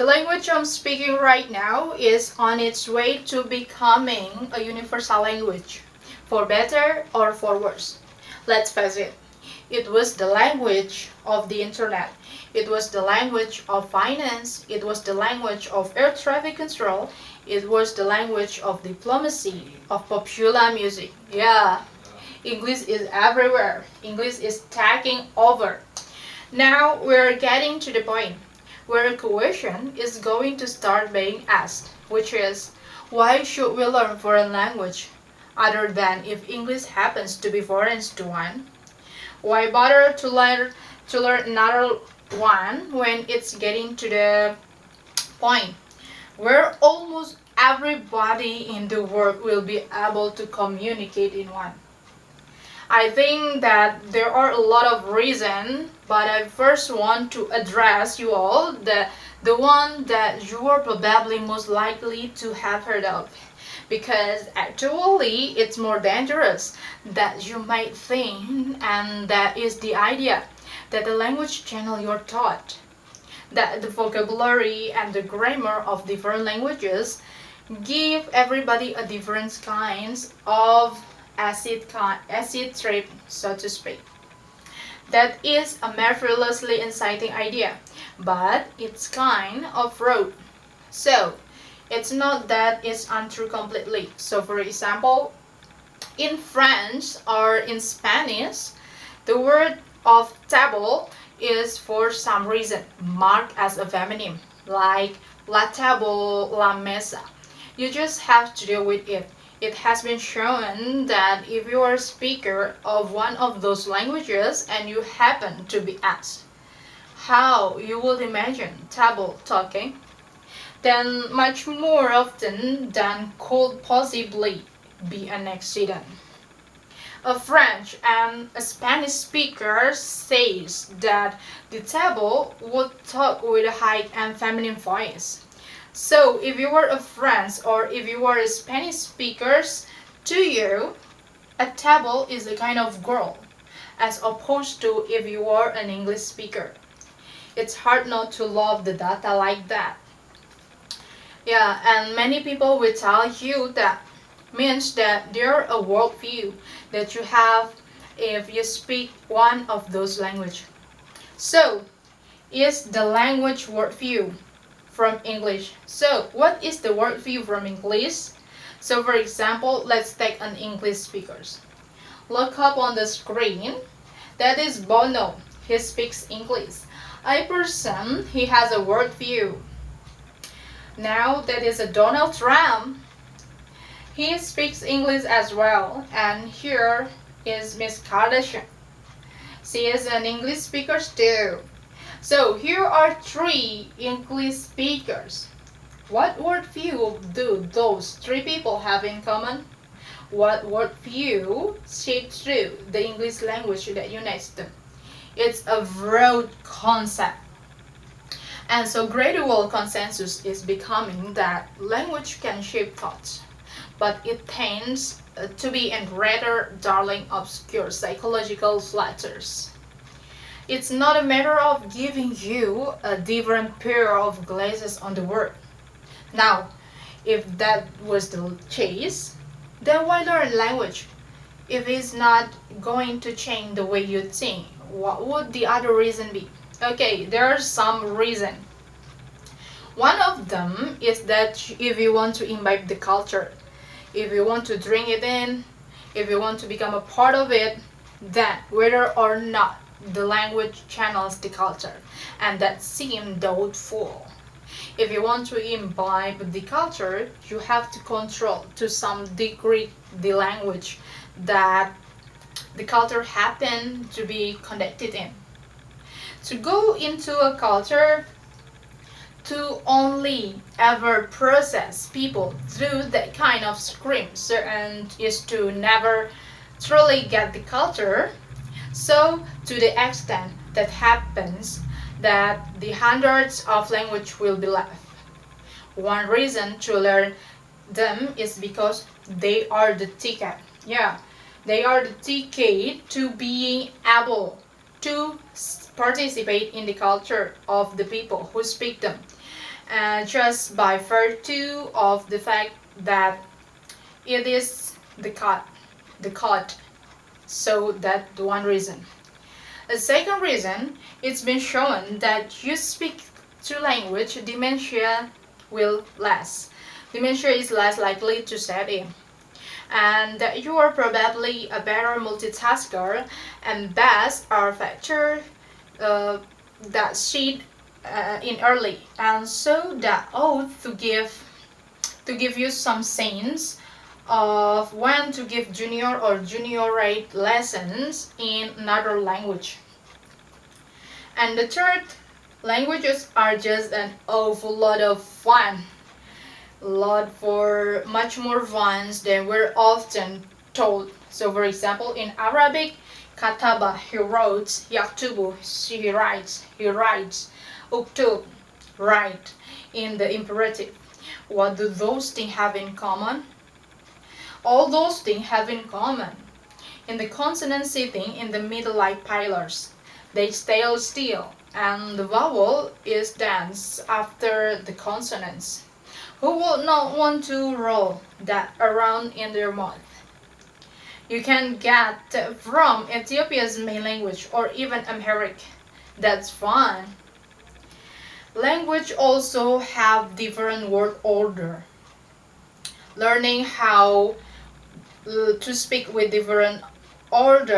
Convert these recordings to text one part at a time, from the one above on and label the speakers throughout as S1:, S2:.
S1: The language I'm speaking right now is on its way to becoming a universal language, for better or for worse. Let's face it, it was the language of the internet. It was the language of finance. It was the language of air traffic control. It was the language of diplomacy, of popular music. Yeah, English is everywhere. English is taking over. Now we're getting to the point where a question is going to start being asked, which is, why should we learn foreign language other than if English happens to be foreign to one? Why bother to learn another one when it's getting to the point where almost everybody in the world will be able to communicate in one? I think that there are a lot of reasons, but I first want to address you all the one that you are probably most likely to have heard of, because actually it's more dangerous that you might think, and that is the idea that the language channel your thought, that the vocabulary and the grammar of different languages give everybody a different kinds of acid trip, so to speak. That is a marvelously inciting idea, but it's kind of rote. So, it's not that it's untrue completely. So, for example, in French or in Spanish, the word of table is for some reason marked as a feminine, like la table, la mesa. You just have to deal with it. It has been shown that if you are a speaker of one of those languages and you happen to be asked how you would imagine table talking, then much more often than could possibly be an accident. A French and a Spanish speaker says that the table would talk with a high and feminine voice. So if you were a French or if you were a Spanish speaker, to you, a table is a kind of girl, as opposed to if you are an English speaker. It's hard not to love the data like that. Yeah, and many people will tell you that means that there a worldview that you have if you speak one of those languages. So, is the language worldview from English? So, what is the worldview from English? So, for example, let's take an English speakers. Look up on the screen. That is Bono. He speaks English. A person, he has a worldview. Now, that is a Donald Trump. He speaks English as well. And here is Miss Kardashian. She is an English speaker too. So here are three English speakers. What worldview do those three people have in common? What worldview shapes through the English language that unites them? It's a broad concept. And so gradual consensus is becoming that language can shape thoughts, but it tends to be in rather darling obscure psychological flatters. It's not a matter of giving you a different pair of glasses on the word. Now, if that was the case, then why learn language? If it's not going to change the way you think, what would the other reason be? Okay, there are some reasons. One of them is that if you want to imbibe the culture, if you want to drink it in, if you want to become a part of it, then whether or not the language channels the culture, and that seems doubtful. If you want to imbibe the culture, you have to control to some degree the language that the culture happen to be conducted in. To go into a culture, to only ever process people through that kind of scripts and is to never truly get the culture. So to the extent that happens, that the hundreds of language will be left. One reason to learn them is because they are the ticket. Yeah, they are the ticket to being able to participate in the culture of the people who speak them. just by virtue of the fact that it is the code. So that's the one reason. The second reason, it's been shown that you speak two language, dementia will less. Dementia is less likely to set in. And you are probably a better multitasker, and best are factors that seed in early, and so that ought to give you some sense of when to give junior or juniorate lessons in another language. And the third, languages are just an awful lot of fun. Lot for much more fun than we're often told. So for example, in Arabic, kataba, he wrote, yaktubu, he writes, uktub, write, in the imperative. What do those things have in common? All those things have in common. In the consonant sitting in the middle like pillars, they stay still, and the vowel is danced after the consonants. Who would not want to roll that around in their mouth? You can get from Ethiopia's main language or even Amharic. That's fun. Language also have different word order. Learning how to speak with different word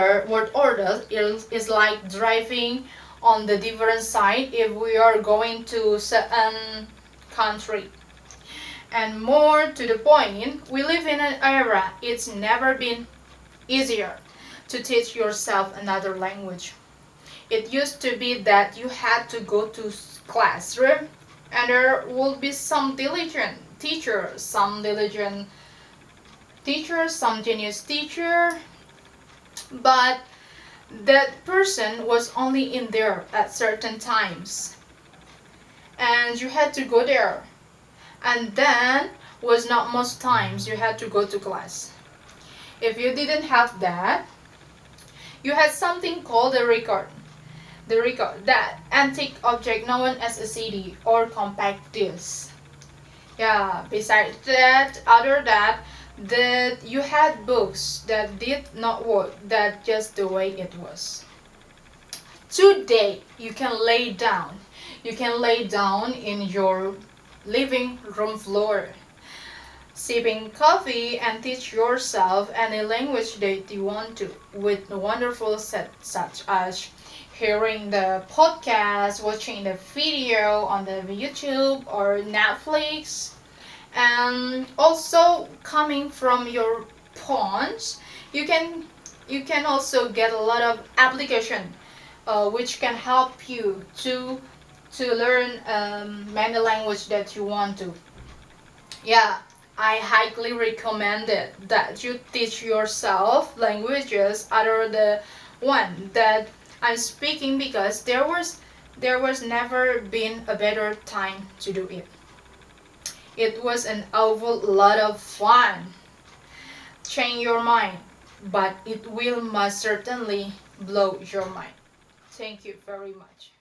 S1: orders is like driving on the different side if we are going to certain country. And more to the point, we live in an era it's never been easier to teach yourself another language. It used to be that you had to go to classroom and there would be some diligent teacher, some genius teacher, but that person was only in there at certain times. And you had to go there. And then was not most times you had to go to class. If you didn't have that, you had something called a record. The record, that antique object known as a CD or compact disc. Yeah, besides that, that you had books that did not work, that just the way it was. Today, you can lay down in your living room floor, sipping coffee and teach yourself any language that you want to with wonderful sets such as hearing the podcast, watching the video on the YouTube or Netflix, and also coming from your phones, you can also get a lot of application which can help you to learn many language that you want to. Yeah, I highly recommend it that you teach yourself languages other the one that I'm speaking, because there was never been a better time to do it. It was an awful lot of fun. Change your mind, but it will most certainly blow your mind. Thank you very much.